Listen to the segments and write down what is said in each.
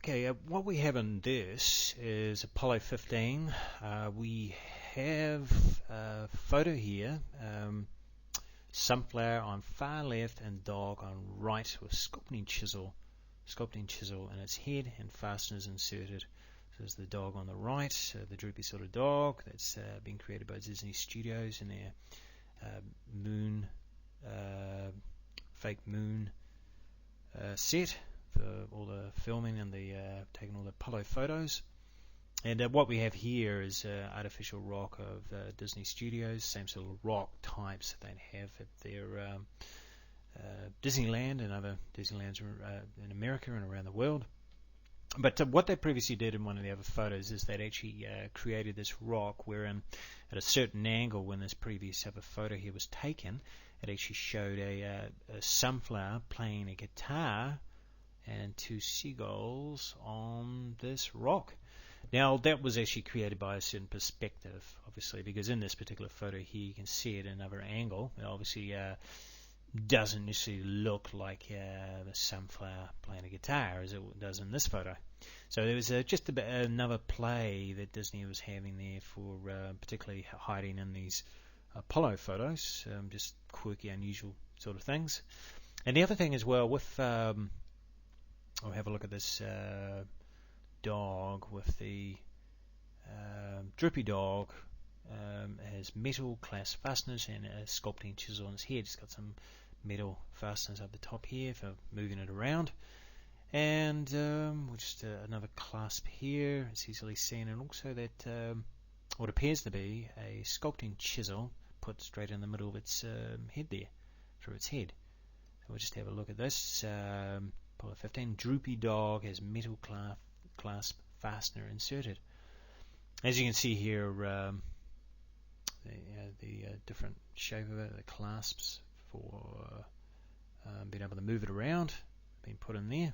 Okay, what we have in this is Apollo 15. We have a photo here, sunflower on far left and dog on right with sculpting chisel in its head and fasteners inserted. So there's the dog on the right, the droopy sort of dog that's been created by Disney Studios in their moon, fake moon set for all the filming and the taking all the Apollo photos. And what we have here is artificial rock of Disney Studios, same sort of rock types that they have at their Disneyland and other Disneylands in America and around the world. But what they previously did in one of the other photos is they'd actually created this rock wherein at a certain angle when this previous other photo here was taken, it actually showed a sunflower playing a guitar and two seagulls on this rock. Now that was actually created by a certain perspective, obviously, because in this particular photo here you can see it in another angle. It obviously doesn't necessarily look like the sunflower playing a guitar as it does in this photo. So there was just another play that Disney was having there for particularly hiding in these Apollo photos, just quirky, unusual sort of things. And the other thing as well with I'll have a look at this dog with the droopy dog. Has metal clasp fasteners and a sculpting chisel on its head. It's got some metal fasteners up the top here for moving it around. And we'll just another clasp here. It's easily seen, and also that what appears to be a sculpting chisel put straight in the middle of its head there, through its head. So we'll just have a look at this. Apollo 15, droopy dog has metal clasp fastener inserted. As you can see here, the different shape of it, the clasps for being able to move it around, been put in there.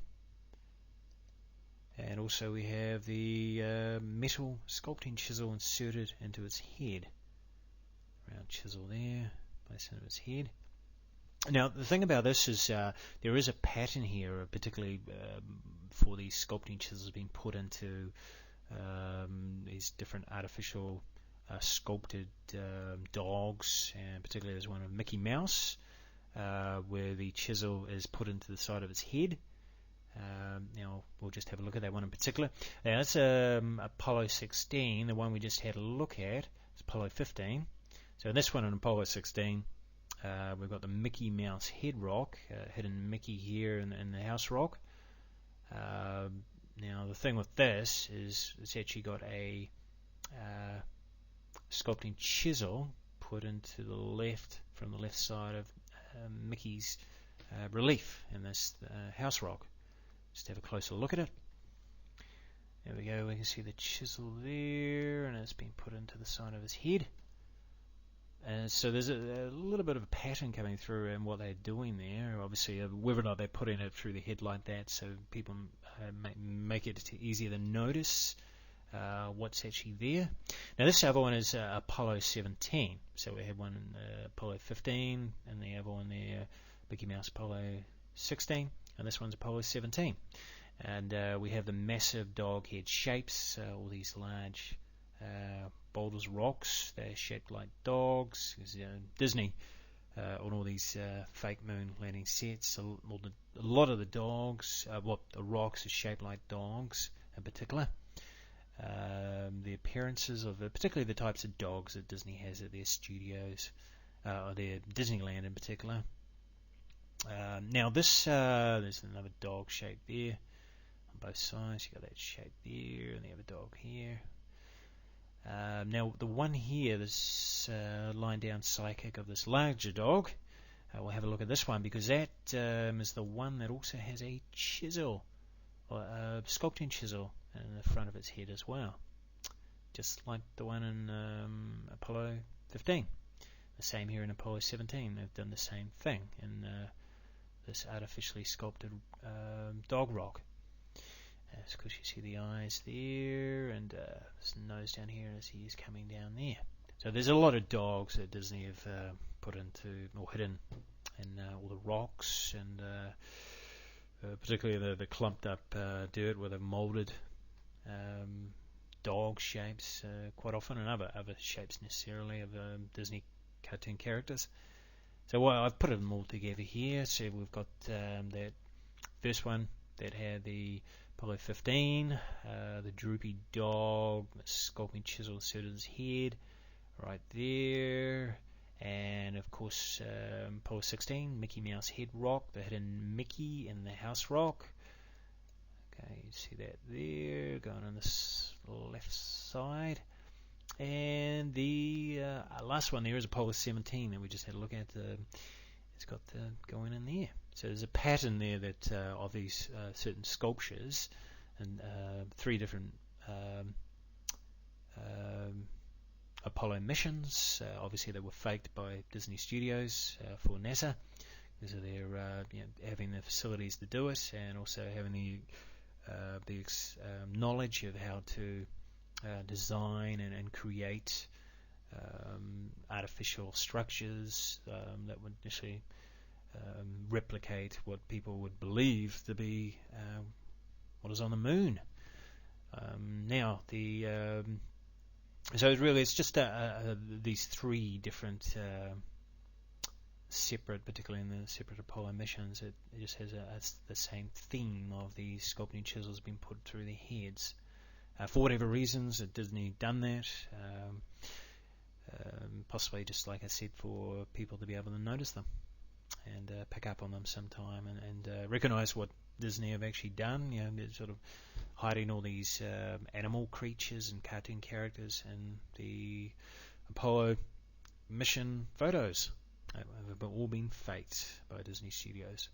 And also we have the metal sculpting chisel inserted into its head. Round chisel there, placed into its head. Now, the thing about this is there is a pattern here, particularly for these sculpting chisels being put into these different artificial sculpted dogs, and particularly there's one of Mickey Mouse where the chisel is put into the side of its head. Now, we'll just have a look at that one in particular. Now, that's Apollo 16, the one we just had a look at. It's Apollo 15. So in this one on Apollo 16, we've got the Mickey Mouse head rock, hidden Mickey here in the house rock. Now the thing with this is it's actually got a sculpting chisel put into the left, from the left side of Mickey's relief in this house rock. Just have a closer look at it. There we go, we can see the chisel there, and it's been put into the side of his head. So there's a little bit of a pattern coming through in what they're doing there. Obviously, whether or not they're putting it through the head like that, so people make it easier to notice what's actually there. Now this other one is Apollo 17. So we have one in Apollo 15, and the other one there, Mickey Mouse Apollo 16, and this one's Apollo 17. And we have the massive dog head shapes, all these large boulders, rocks. They're shaped like dogs. Disney on all these fake moon landing sets, a lot of the dogs, the rocks are shaped like dogs in particular. The appearances of particularly the types of dogs that Disney has at their studios, or their Disneyland in particular. Now this, there's another dog shape there on both sides. You got that shape there, and the other dog here. Now the one here, this lying down psychic of this larger dog, we'll have a look at this one, because that is the one that also has a chisel, or a sculpting chisel in the front of its head as well, just like the one in Apollo 15. The same here in Apollo 17. They've done the same thing in this artificially sculpted dog rock. Of course, you see the eyes there, and his nose down here as he is coming down there. So there's a lot of dogs that Disney have put into, or hidden in all the rocks and particularly the clumped up dirt with the moulded dog shapes quite often, and other shapes necessarily of Disney cartoon characters. So I've put them all together here. So we've got that first one that had the Apollo 15, the droopy dog, the sculpting chisel inserted his head right there, and of course Apollo 16, Mickey Mouse head rock, the hidden Mickey in the house rock. Okay, you see that there, going on this left side. And the last one there is Apollo 17 that we just had a look at. It's got going in there. So there's a pattern there that of these certain sculptures, and 3 different Apollo missions. Obviously, they were faked by Disney Studios for NASA, because of their having the facilities to do it, and also having the knowledge of how to design and create artificial structures that would initially replicate what people would believe to be what is on the moon. Now, so it's just these 3 different separate, particularly in the separate Apollo missions. It just has the same theme of these sculpting chisels being put through their heads. For whatever reasons, Disney done that. Possibly, just like I said, for people to be able to notice them and pick up on them sometime, and recognize what Disney have actually done. They're sort of hiding all these animal creatures and cartoon characters in the Apollo mission photos. Have all been faked by Disney Studios.